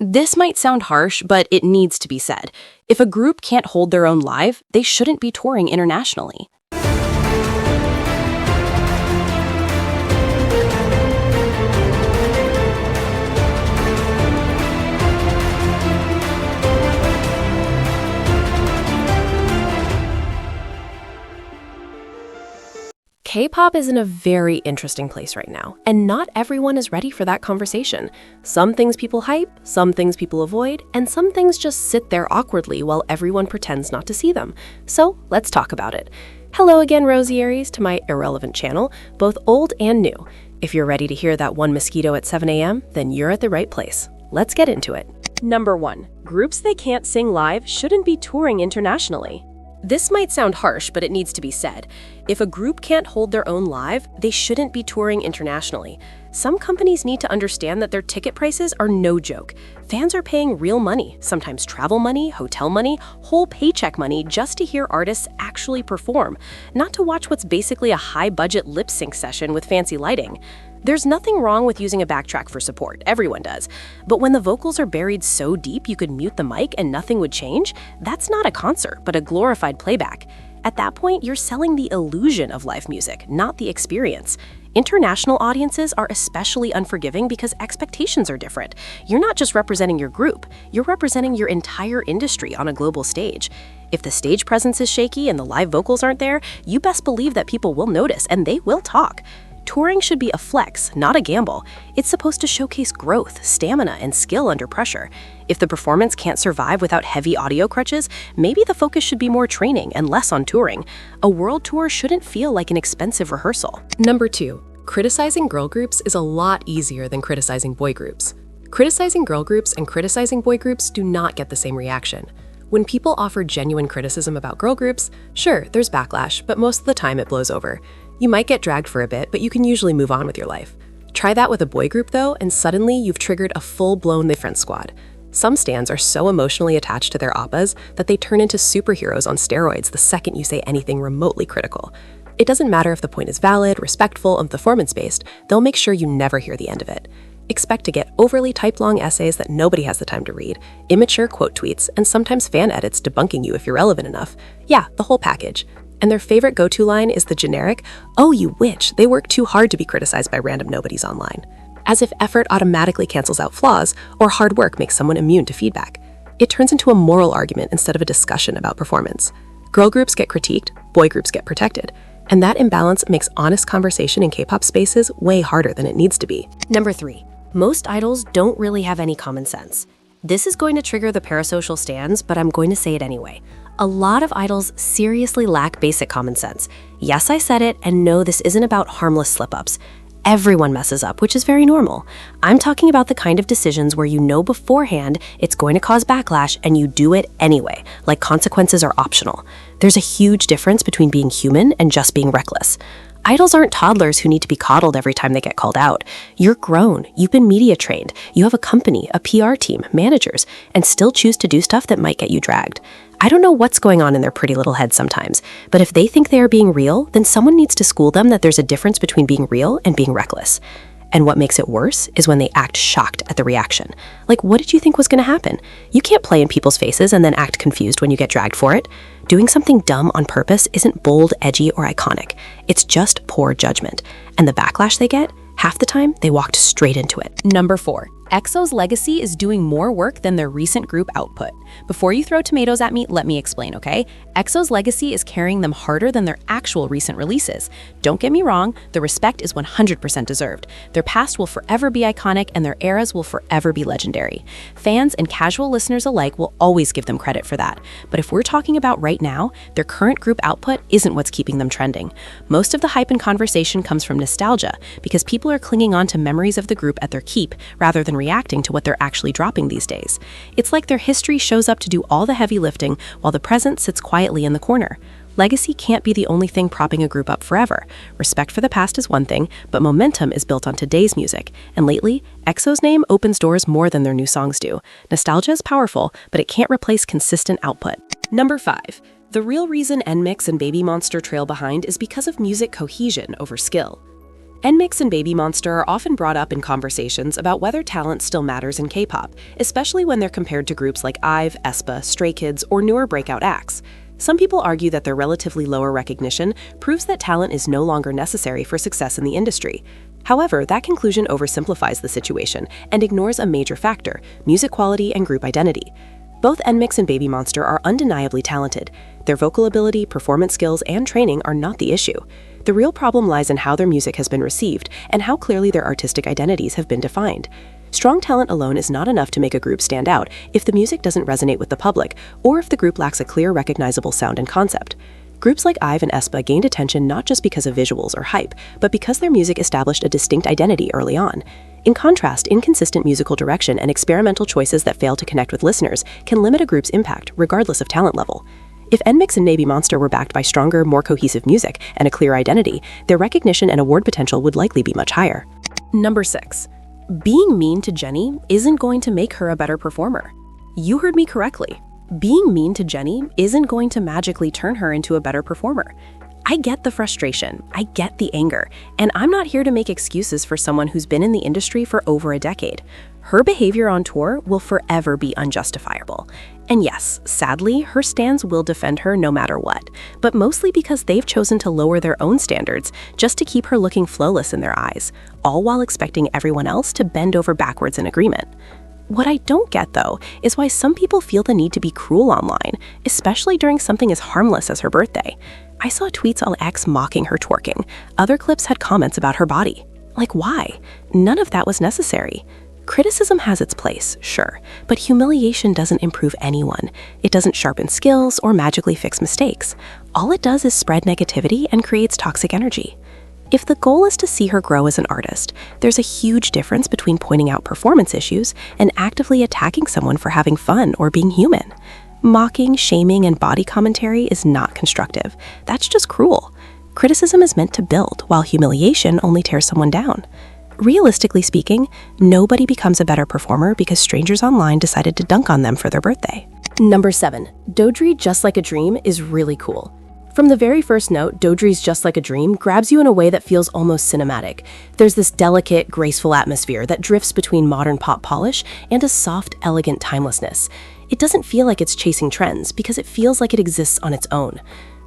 This might sound harsh, but it needs to be said. If a group can't hold their own live, they shouldn't be touring internationally. K-pop is in a very interesting place right now, and not everyone is ready for that conversation. Some things people hype, some things people avoid, and some things just sit there awkwardly while everyone pretends not to see them. So let's talk about it. Hello again, Rosieries, to my irrelevant channel, both old and new. If you're ready to hear that one mosquito at 7 a.m., then you're at the right place. Let's get into it. Number 1. Groups they can't sing live shouldn't be touring internationally. This might sound harsh, but it needs to be said. If a group can't hold their own live, they shouldn't be touring internationally. Some companies need to understand that their ticket prices are no joke. Fans are paying real money, sometimes travel money, hotel money, whole paycheck money just to hear artists actually perform, not to watch what's basically a high-budget lip-sync session with fancy lighting. There's nothing wrong with using a backtrack for support, everyone does. But when the vocals are buried so deep you could mute the mic and nothing would change, that's not a concert, but a glorified playback. At that point, you're selling the illusion of live music, not the experience. International audiences are especially unforgiving because expectations are different. You're not just representing your group, you're representing your entire industry on a global stage. If the stage presence is shaky and the live vocals aren't there, you best believe that people will notice and they will talk. Touring should be a flex, not a gamble. It's supposed to showcase growth, stamina, and skill under pressure. If the performance can't survive without heavy audio crutches, maybe the focus should be more training and less on touring. A world tour shouldn't feel like an expensive rehearsal. Number 2. Criticizing girl groups is a lot easier than criticizing boy groups. Criticizing girl groups and criticizing boy groups do not get the same reaction. When people offer genuine criticism about girl groups, sure, there's backlash, but most of the time it blows over. You might get dragged for a bit, but you can usually move on with your life. Try that with a boy group though, and suddenly you've triggered a full-blown different squad. Some stans are so emotionally attached to their oppas that they turn into superheroes on steroids the second you say anything remotely critical. It doesn't matter if the point is valid, respectful, and performance-based, they'll make sure you never hear the end of it. Expect to get overly typed long essays that nobody has the time to read, immature quote tweets, and sometimes fan edits debunking you if you're relevant enough. Yeah, the whole package. And their favorite go-to line is the generic, "Oh, you witch, they work too hard to be criticized by random nobodies online." As if effort automatically cancels out flaws, or hard work makes someone immune to feedback. It turns into a moral argument instead of a discussion about performance. Girl groups get critiqued, boy groups get protected. And that imbalance makes honest conversation in K-pop spaces way harder than it needs to be. Number 3. Most idols don't really have any common sense. This is going to trigger the parasocial stans, but I'm going to say it anyway. A lot of idols seriously lack basic common sense. Yes, I said it, and no, this isn't about harmless slip-ups. Everyone messes up, which is very normal. I'm talking about the kind of decisions where you know beforehand it's going to cause backlash and you do it anyway, like consequences are optional. There's a huge difference between being human and just being reckless. Idols aren't toddlers who need to be coddled every time they get called out. You're grown, you've been media trained, you have a company, a PR team, managers, and still choose to do stuff that might get you dragged. I don't know what's going on in their pretty little heads sometimes, but if they think they are being real, then someone needs to school them that there's a difference between being real and being reckless. And what makes it worse is when they act shocked at the reaction. Like, what did you think was going to happen? You can't play in people's faces and then act confused when you get dragged for it. Doing something dumb on purpose isn't bold, edgy, or iconic. It's just poor judgment. And the backlash they get, half the time, they walked straight into it. Number 4. EXO's legacy is doing more work than their recent group output. Before you throw tomatoes at me, let me explain, okay? EXO's legacy is carrying them harder than their actual recent releases. Don't get me wrong, the respect is 100% deserved. Their past will forever be iconic and their eras will forever be legendary. Fans and casual listeners alike will always give them credit for that. But if we're talking about right now, their current group output isn't what's keeping them trending. Most of the hype and conversation comes from nostalgia, because people are clinging on to memories of the group at their keep rather than reacting to what they're actually dropping these days. It's like their history shows up to do all the heavy lifting while the present sits quietly in the corner. Legacy can't be the only thing propping a group up forever. Respect for the past is one thing, but momentum is built on today's music. And lately, EXO's name opens doors more than their new songs do. Nostalgia is powerful, but it can't replace consistent output. Number 5. The real reason NMIXX and Baby Monster trail behind is because of music cohesion over skill. NMIXX and Baby Monster are often brought up in conversations about whether talent still matters in K-pop, especially when they're compared to groups like IVE, aespa, Stray Kids, or newer breakout acts. Some people argue that their relatively lower recognition proves that talent is no longer necessary for success in the industry. However, that conclusion oversimplifies the situation and ignores a major factor: music quality and group identity. Both NMIXX and Baby Monster are undeniably talented. Their vocal ability, performance skills, and training are not the issue. The real problem lies in how their music has been received and how clearly their artistic identities have been defined. Strong talent alone is not enough to make a group stand out if the music doesn't resonate with the public or if the group lacks a clear, recognizable sound and concept. Groups like IVE and aespa gained attention not just because of visuals or hype, but because their music established a distinct identity early on. In contrast, inconsistent musical direction and experimental choices that fail to connect with listeners can limit a group's impact, regardless of talent level. If NMIXX and Baby Monster were backed by stronger, more cohesive music and a clear identity, their recognition and award potential would likely be much higher. Number 6. Being mean to Jennie isn't going to make her a better performer. You heard me correctly. Being mean to Jennie isn't going to magically turn her into a better performer. I get the frustration, I get the anger, and I'm not here to make excuses for someone who's been in the industry for over a decade. Her behavior on tour will forever be unjustifiable. And yes, sadly, her stans will defend her no matter what, but mostly because they've chosen to lower their own standards just to keep her looking flawless in their eyes, all while expecting everyone else to bend over backwards in agreement. What I don't get, though, is why some people feel the need to be cruel online, especially during something as harmless as her birthday. I saw tweets on X mocking her twerking. Other clips had comments about her body. Like, why? None of that was necessary. Criticism has its place, sure, but humiliation doesn't improve anyone. It doesn't sharpen skills or magically fix mistakes. All it does is spread negativity and creates toxic energy. If the goal is to see her grow as an artist, there's a huge difference between pointing out performance issues and actively attacking someone for having fun or being human. Mocking, shaming, and body commentary is not constructive. That's just cruel. Criticism is meant to build, while humiliation only tears someone down. Realistically speaking, nobody becomes a better performer because strangers online decided to dunk on them for their birthday. Number 7. Dodri Just Like a Dream is really cool. From the very first note, Dodri's Just Like a Dream grabs you in a way that feels almost cinematic. There's this delicate, graceful atmosphere that drifts between modern pop polish and a soft, elegant timelessness. It doesn't feel like it's chasing trends because it feels like it exists on its own.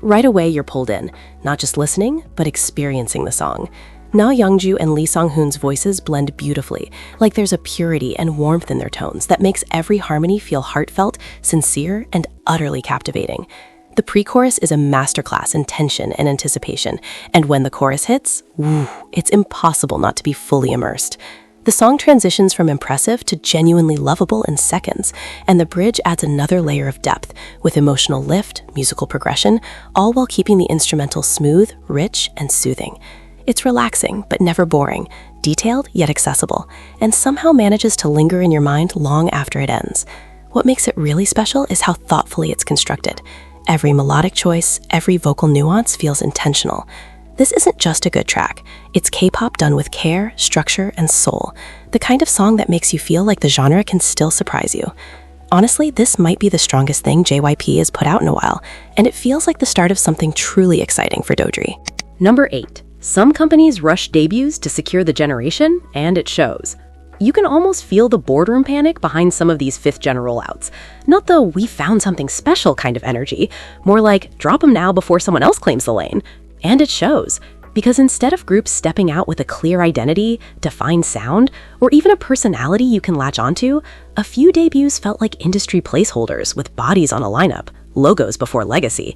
Right away, you're pulled in, not just listening, but experiencing the song. Na Youngju and Lee Song-hoon's voices blend beautifully, like there's a purity and warmth in their tones that makes every harmony feel heartfelt, sincere, and utterly captivating. The pre-chorus is a masterclass in tension and anticipation, and when the chorus hits, it's impossible not to be fully immersed. The song transitions from impressive to genuinely lovable in seconds, and the bridge adds another layer of depth with emotional lift, musical progression, all while keeping the instrumental smooth, rich, and soothing. It's relaxing, but never boring, detailed yet accessible, and somehow manages to linger in your mind long after it ends. What makes it really special is how thoughtfully it's constructed. Every melodic choice, every vocal nuance feels intentional. This isn't just a good track. It's K-pop done with care, structure, and soul. The kind of song that makes you feel like the genre can still surprise you. Honestly, this might be the strongest thing JYP has put out in a while, and it feels like the start of something truly exciting for Dodri. Number 8. Some companies rush debuts to secure the generation, and it shows. You can almost feel the boardroom panic behind some of these 5th-gen rollouts. Not the "we found something special" kind of energy, more like drop them now before someone else claims the lane. And it shows, because instead of groups stepping out with a clear identity, defined sound, or even a personality you can latch onto, a few debuts felt like industry placeholders with bodies on a lineup, logos before legacy.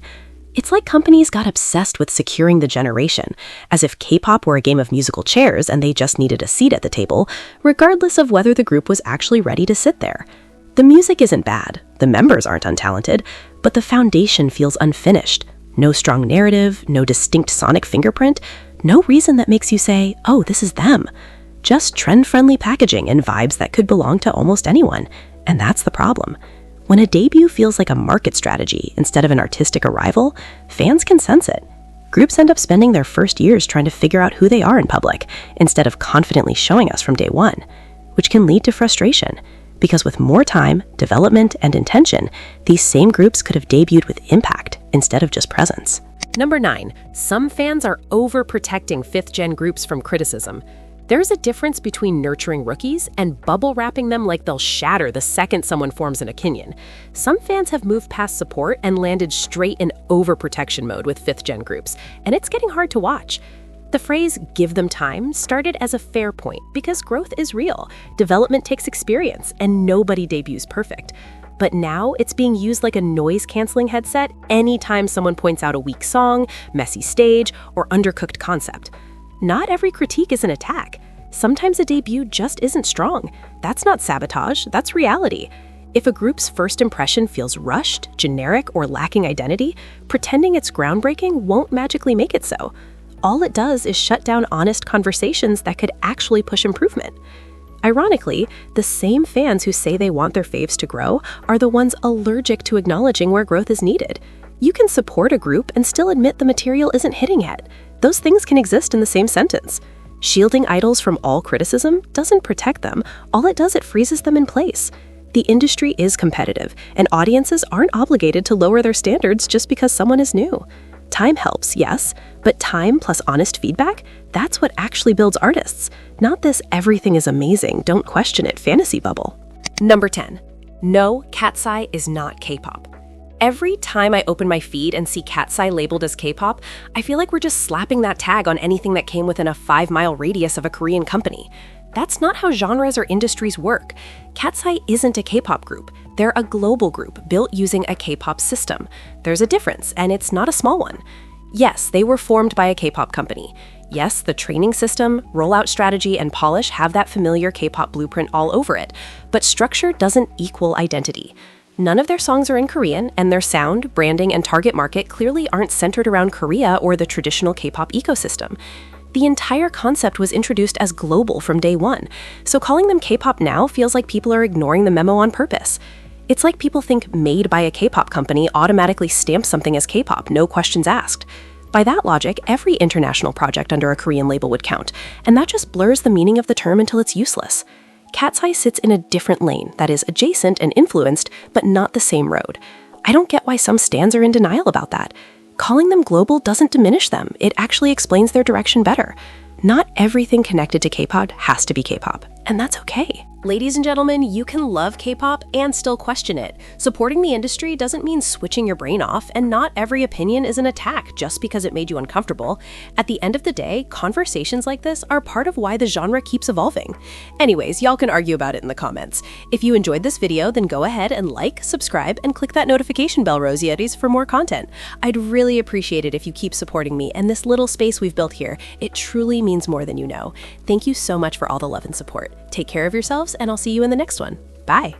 It's like companies got obsessed with securing the generation, as if K-pop were a game of musical chairs and they just needed a seat at the table, regardless of whether the group was actually ready to sit there. The music isn't bad, the members aren't untalented, but the foundation feels unfinished. No strong narrative, no distinct sonic fingerprint, no reason that makes you say, oh, this is them. Just trend-friendly packaging and vibes that could belong to almost anyone, and that's the problem. When a debut feels like a market strategy instead of an artistic arrival, fans can sense it. Groups end up spending their first years trying to figure out who they are in public, instead of confidently showing us from day one, which can lead to frustration, because with more time, development, and intention, these same groups could have debuted with impact instead of just presence. Number 9. Some fans are overprotecting 5th-gen groups from criticism. There's a difference between nurturing rookies and bubble wrapping them like they'll shatter the second someone forms an opinion. Some fans have moved past support and landed straight in overprotection mode with 5th-gen groups, and it's getting hard to watch. The phrase, "give them time," started as a fair point because growth is real, development takes experience, and nobody debuts perfect. But now it's being used like a noise-canceling headset anytime someone points out a weak song, messy stage, or undercooked concept. Not every critique is an attack. Sometimes a debut just isn't strong. That's not sabotage, that's reality. If a group's first impression feels rushed, generic, or lacking identity, pretending it's groundbreaking won't magically make it so. All it does is shut down honest conversations that could actually push improvement. Ironically, the same fans who say they want their faves to grow are the ones allergic to acknowledging where growth is needed. You can support a group and still admit the material isn't hitting yet. Those things can exist in the same sentence. Shielding idols from all criticism doesn't protect them. All it does, it freezes them in place. The industry is competitive, and audiences aren't obligated to lower their standards just because someone is new. Time helps, yes, but time plus honest feedback, that's what actually builds artists. Not this "everything is amazing, don't question it" fantasy bubble. Number 10. No, Cat's Eye is not K-pop. Every time I open my feed and see Cat's Eye labeled as K-pop, I feel like we're just slapping that tag on anything that came within a 5-mile radius of a Korean company. That's not how genres or industries work. Cat's Eye isn't a K-pop group. They're a global group built using a K-pop system. There's a difference, and it's not a small one. Yes, they were formed by a K-pop company. Yes, the training system, rollout strategy, and polish have that familiar K-pop blueprint all over it, but structure doesn't equal identity. None of their songs are in Korean, and their sound, branding, and target market clearly aren't centered around Korea or the traditional K-pop ecosystem. The entire concept was introduced as global from day one, so calling them K-pop now feels like people are ignoring the memo on purpose. It's like people think made by a K-pop company automatically stamps something as K-pop, no questions asked. By that logic, every international project under a Korean label would count, and that just blurs the meaning of the term until it's useless. Cat's Eye sits in a different lane that is adjacent and influenced, but not the same road. I don't get why some stans are in denial about that. Calling them global doesn't diminish them, it actually explains their direction better. Not everything connected to K-pop has to be K-pop, and that's okay. Ladies and gentlemen, you can love K-pop and still question it. Supporting the industry doesn't mean switching your brain off, and not every opinion is an attack just because it made you uncomfortable. At the end of the day, conversations like this are part of why the genre keeps evolving. Anyways, y'all can argue about it in the comments. If you enjoyed this video, then go ahead and like, subscribe, and click that notification bell, Rosiettes, for more content. I'd really appreciate it if you keep supporting me and this little space we've built here. It truly means more than you know. Thank you so much for all the love and support. Take care of yourselves, and I'll see you in the next one. Bye!